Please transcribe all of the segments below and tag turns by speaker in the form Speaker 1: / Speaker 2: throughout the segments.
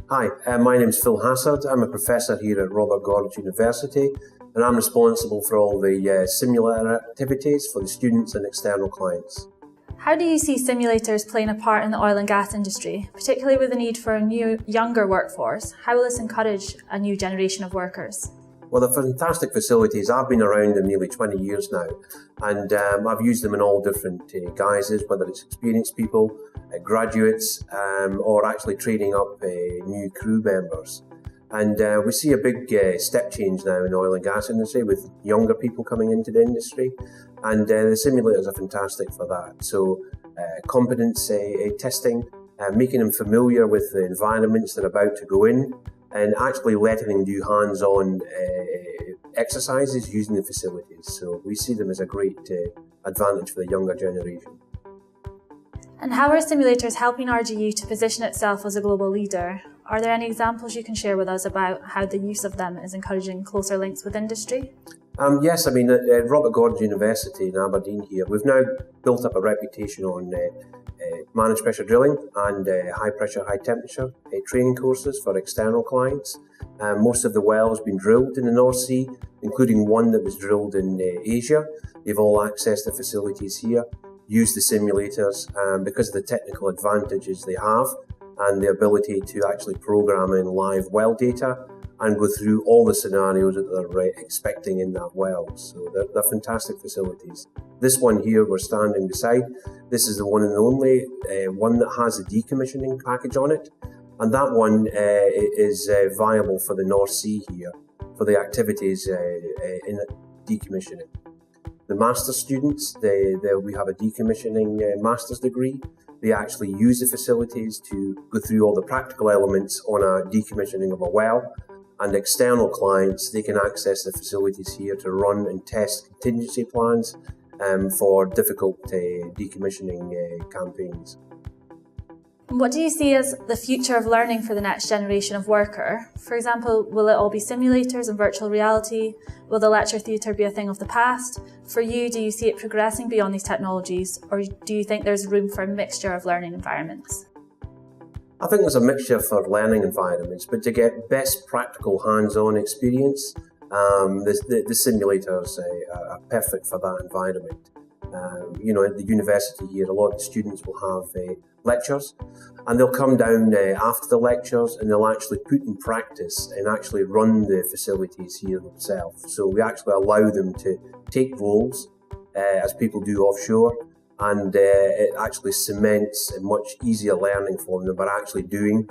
Speaker 1: Hi, my name is Phil Hassard. I'm a professor here at Robert Gordon University, and I'm responsible for all the simulator activities for the students and external clients.
Speaker 2: How do you see simulators playing a part in the oil and gas industry, particularly with the need for a new, younger workforce? How will this encourage a new generation of workers?
Speaker 1: Well, they're fantastic facilities. I've been around them nearly 20 years now, and I've used them in all different guises, whether it's experienced people, graduates, or actually training up new crew members. And we see a big step change now in the oil and gas industry with younger people coming into the industry, and the simulators are fantastic for that. So competency testing, making them familiar with the environments they're about to go in, and actually letting them do hands-on exercises using the facilities. So we see them as a great advantage for the younger generation.
Speaker 2: And how are simulators helping RGU to position itself as a global leader? Are there any examples you can share with us about how the use of them is encouraging closer links with industry?
Speaker 1: Yes, I mean, at Robert Gordon University in Aberdeen here, we've now built up a reputation on managed pressure drilling and high pressure, high temperature training courses for external clients. Most of the wells have been drilled in the North Sea, including one that was drilled in Asia. They've all accessed the facilities here, used the simulators because of the technical advantages they have and the ability to actually program in live well data and go through all the scenarios that they're expecting in that well. So they're fantastic facilities. This one here we're standing beside, this is the one and only one that has a decommissioning package on it. And that one is viable for the North Sea here, for the activities in decommissioning. The master's students, we have a decommissioning master's degree. They actually use the facilities to go through all the practical elements on a decommissioning of a well. And external clients, they can access the facilities here to run and test contingency plans for difficult decommissioning campaigns.
Speaker 2: What do you see as the future of learning for the next generation of worker? For example, will it all be simulators and virtual reality? Will the lecture theatre be a thing of the past? For you, do you see it progressing beyond these technologies, or do you think there's room for a mixture of learning environments?
Speaker 1: I think there's a mixture for learning environments, but to get best practical hands-on experience, the simulators are perfect for that environment. At the university here, a lot of the students will have lectures, and they'll come down after the lectures and they'll actually put in practice and actually run the facilities here themselves. So we actually allow them to take roles as people do offshore, and it actually cements a much easier learning for them by actually doing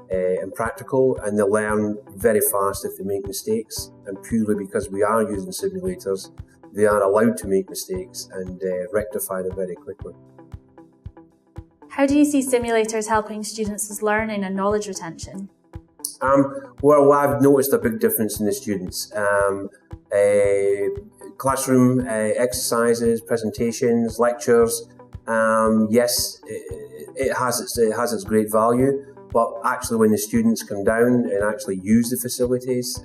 Speaker 1: in practical, and they learn very fast if they make mistakes. And purely because we are using simulators, they are allowed to make mistakes and rectify them very quickly.
Speaker 2: How do you see simulators helping students' learning and knowledge retention?
Speaker 1: Well, I've noticed a big difference in the students. Classroom exercises, presentations, lectures. Yes, it has its great value, but actually when the students come down and actually use the facilities,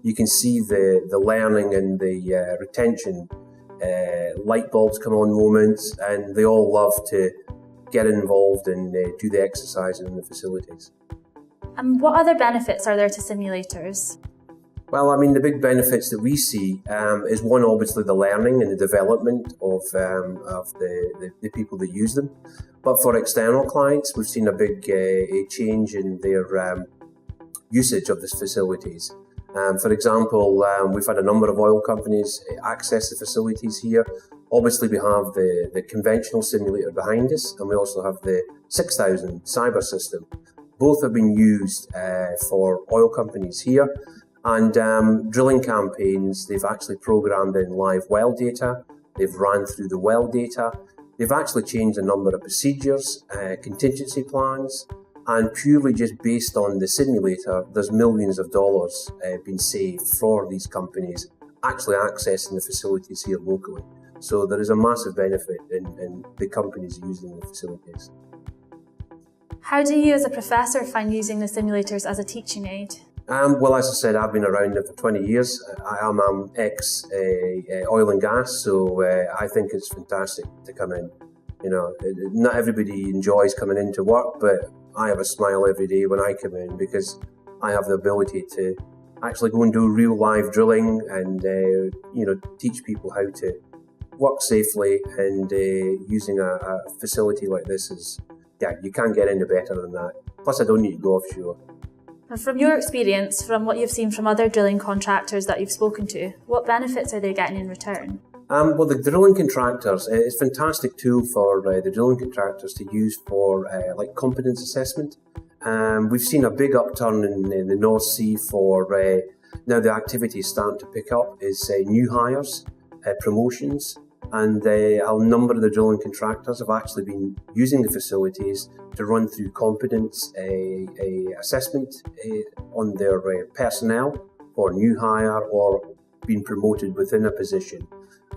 Speaker 1: you can see the learning and the retention. Light bulbs come on moments, and they all love to get involved and do the exercises in the facilities.
Speaker 2: And what other benefits are there to simulators?
Speaker 1: Well, I mean, the big benefits that we see is one, obviously, the learning and the development of the people that use them. But for external clients, we've seen a big change in their usage of these facilities. For example, we've had a number of oil companies access the facilities here. Obviously, we have the conventional simulator behind us, and we also have the 6000 cyber system. Both have been used for oil companies here. And drilling campaigns, they've actually programmed in live well data, they've ran through the well data, they've actually changed a number of procedures, contingency plans, and purely just based on the simulator, there's millions of dollars been saved for these companies actually accessing the facilities here locally. So there is a massive benefit in the companies using the facilities.
Speaker 3: How do you as a professor find using the simulators as a teaching aid?
Speaker 1: Well, as I said, I've been around it for 20 years. I am ex-oil and gas, so I think it's fantastic to come in Not everybody enjoys coming into work, but I have a smile every day when I come in because I have the ability to actually go and do real live drilling and teach people how to work safely, and using a facility like this you can't get any better than that. Plus I don't need to go offshore.
Speaker 2: And from your experience, from what you've seen from other drilling contractors that you've spoken to, what benefits are they getting in return?
Speaker 1: Well, the drilling contractors, it's a fantastic tool for the drilling contractors to use for competence assessment. We've seen a big upturn in the North Sea for now the activity is starting to pick up is new hires, promotions, and a number of the drilling contractors have actually been using the facilities to run through competence assessment on their personnel for new hire or being promoted within a position.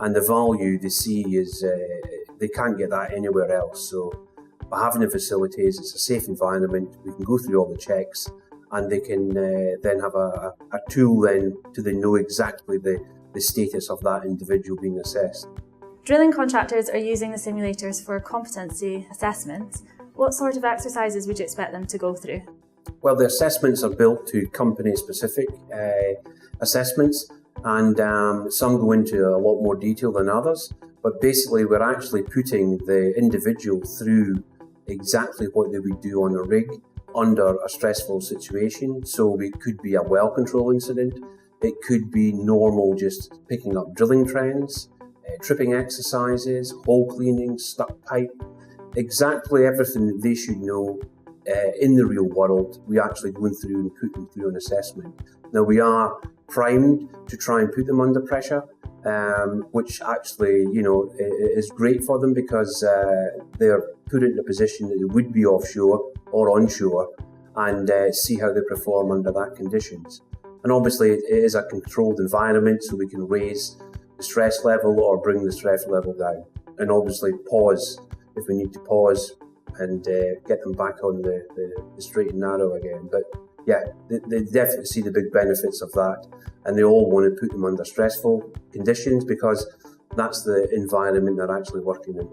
Speaker 1: And the value they see is they can't get that anywhere else. So by having the facilities, it's a safe environment. We can go through all the checks, and they can then have a tool then to then know exactly the status of that individual being assessed.
Speaker 2: Drilling contractors are using the simulators for competency assessments. What sort of exercises would you expect them to go through?
Speaker 1: Well, the assessments are built to company-specific assessments, and some go into a lot more detail than others. But basically, we're actually putting the individual through exactly what they would do on a rig under a stressful situation. So it could be a well control incident. It could be normal, just picking up drilling trends, tripping exercises, hole cleaning, stuck pipe, exactly everything that they should know in the real world. We actually go through and put them through an assessment. Now, we are primed to try and put them under pressure, which actually, is great for them because they're put in a position that they would be offshore or onshore, and see how they perform under that conditions. And obviously, it is a controlled environment, so we can raise the stress level or bring the stress level down, and obviously pause if we need to pause and get them back on the straight and narrow again. But yeah, they definitely see the big benefits of that, and they all want to put them under stressful conditions because that's the environment they're actually working in.